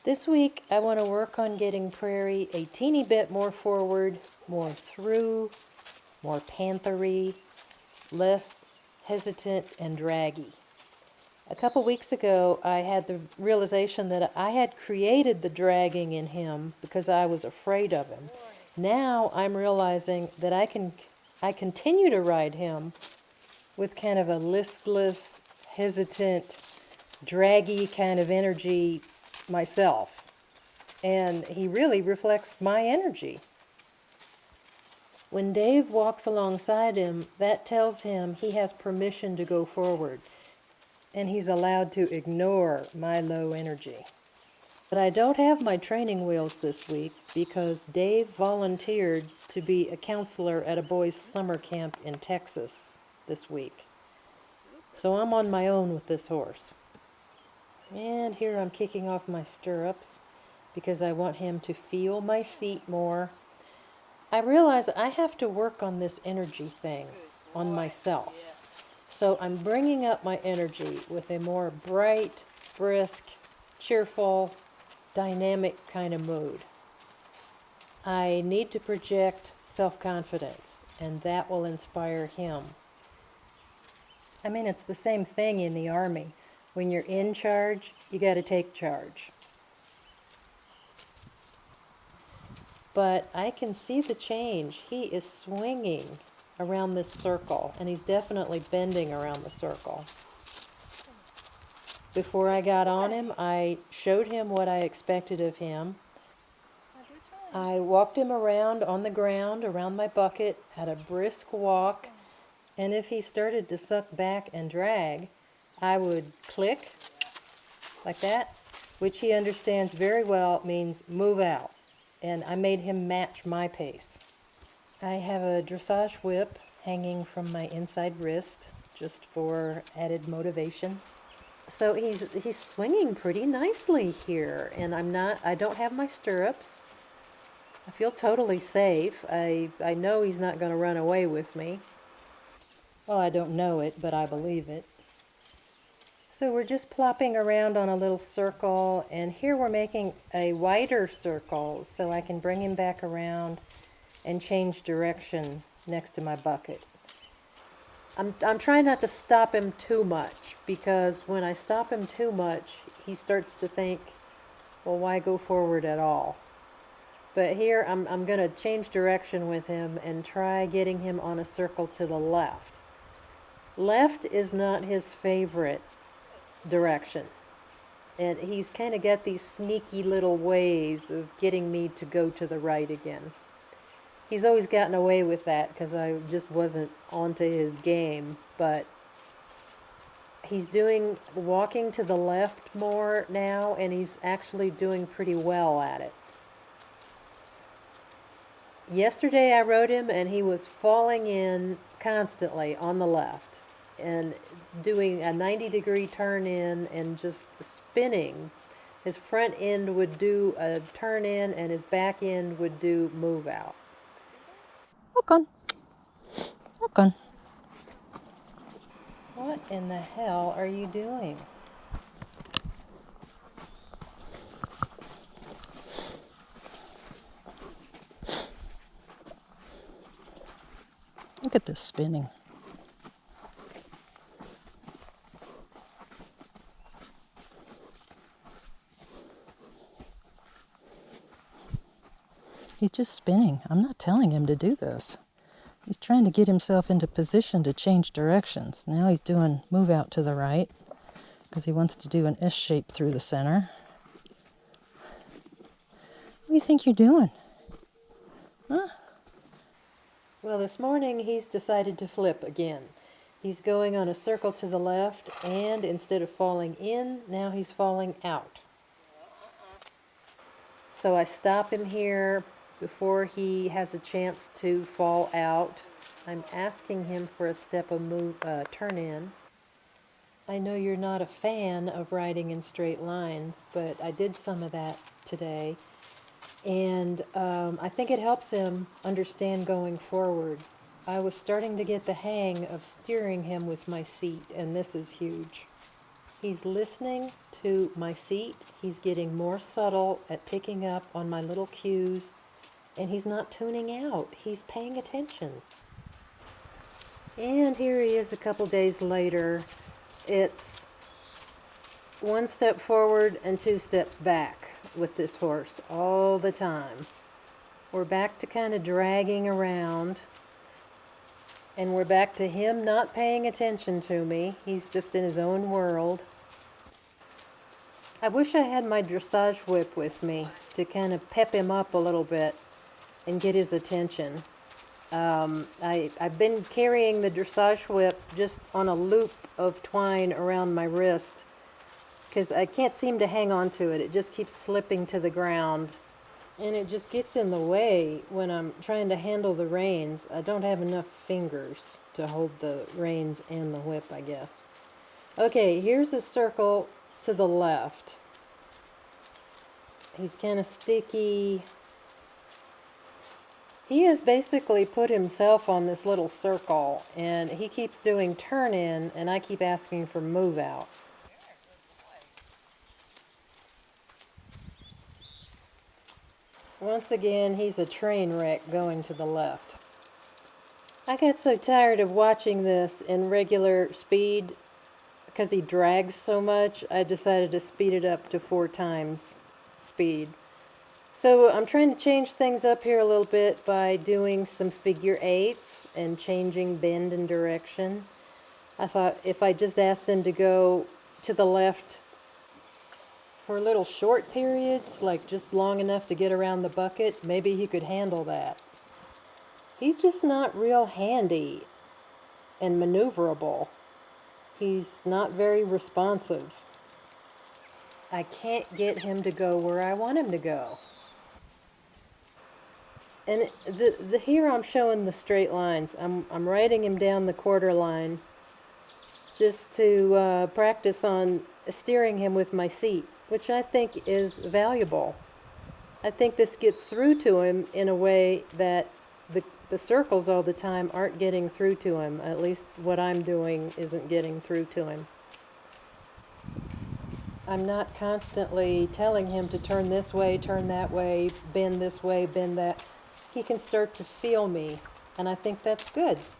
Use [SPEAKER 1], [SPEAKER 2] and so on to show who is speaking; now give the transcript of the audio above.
[SPEAKER 1] This week, I want to work on getting Prairie a teeny bit more forward, more through, more panthery, less hesitant and draggy. A couple weeks ago, I had the realization that I had created the dragging in him because I was afraid of him. Now I'm realizing that I continue to ride him with kind of a listless, hesitant, draggy kind of energy myself. And he really reflects my energy. When Dave walks alongside him, that tells him he has permission to go forward, and he's allowed to ignore my low energy. But I don't have my training wheels this week because Dave volunteered to be a counselor at a boys' summer camp in Texas this week. So I'm on my own with this horse. And here I'm kicking off my stirrups because I want him to feel my seat more. I realize I have to work on this energy thing on myself. So I'm bringing up my energy with a more bright, brisk, cheerful, dynamic kind of mood. I need to project self-confidence, and that will inspire him. I mean, it's the same thing in the Army. When you're in charge, you got to take charge. But I can see the change. He is swinging around this circle, and he's definitely bending around the circle. Before I got on him, I showed him what I expected of him. I walked him around on the ground, around my bucket, at a brisk walk, and if he started to suck back and drag, I would click, like that, which he understands very well means move out, and I made him match my pace. I have a dressage whip hanging from my inside wrist, just for added motivation. So he's swinging pretty nicely here, and I don't have my stirrups. I feel totally safe. I know he's not going to run away with me. Well, I don't know it, but I believe it. So we're just plopping around on a little circle, and here we're making a wider circle so I can bring him back around and change direction next to my bucket. I'm trying not to stop him too much, because when I stop him too much, he starts to think, well, why go forward at all? But here I'm going to change direction with him and try getting him on a circle to the left. Left is not his favorite direction, and he's kind of got these sneaky little ways of getting me to go to the right again. He's always gotten away with that because I just wasn't onto his game, but he's walking to the left more now, and he's actually doing pretty well at it. Yesterday I rode him and he was falling in constantly on the left and doing a 90-degree turn in and just spinning. His front end would do a turn in and his back end would do move out. Walk on. Walk on. What in the hell are you doing? Look at this spinning. He's just spinning. I'm not telling him to do this. He's trying to get himself into position to change directions. Now he's doing move out to the right because he wants to do an S shape through the center. What do you think you're doing? Huh? Well, this morning he's decided to flip again. He's going on a circle to the left, and instead of falling in, now he's falling out. So I stop him here before he has a chance to fall out. I'm asking him for a step of turn in. I know you're not a fan of riding in straight lines, but I did some of that today. And I think it helps him understand going forward. I was starting to get the hang of steering him with my seat, and this is huge. He's listening to my seat. He's getting more subtle at picking up on my little cues, and he's not tuning out. He's paying attention. And here he is a couple days later. It's one step forward and two steps back with this horse all the time. We're back to kind of dragging around, and we're back to him not paying attention to me. He's just in his own world. I wish I had my dressage whip with me to kind of pep him up a little bit and get his attention. I've been carrying the dressage whip just on a loop of twine around my wrist because I can't seem to hang on to it. It just keeps slipping to the ground, and it just gets in the way when I'm trying to handle the reins. I don't have enough fingers to hold the reins and the whip, I guess. Okay, here's a circle to the left. He's kind of sticky. He has basically put himself on this little circle, and he keeps doing turn in, and I keep asking for move out. Once again, he's a train wreck going to the left. I got so tired of watching this in regular speed because he drags so much, I decided to speed it up to 4 times speed. So I'm trying to change things up here a little bit by doing some figure eights and changing bend and direction. I thought if I just asked him to go to the left for little short periods, like just long enough to get around the bucket, maybe he could handle that. He's just not real handy and maneuverable. He's not very responsive. I can't get him to go where I want him to go. And here I'm showing the straight lines. I'm writing him down the quarter line just to practice on steering him with my seat, which I think is valuable. I think this gets through to him in a way that the circles all the time aren't getting through to him. At least what I'm doing isn't getting through to him. I'm not constantly telling him to turn this way, turn that way, bend this way, bend that. He can start to feel me, and I think that's good.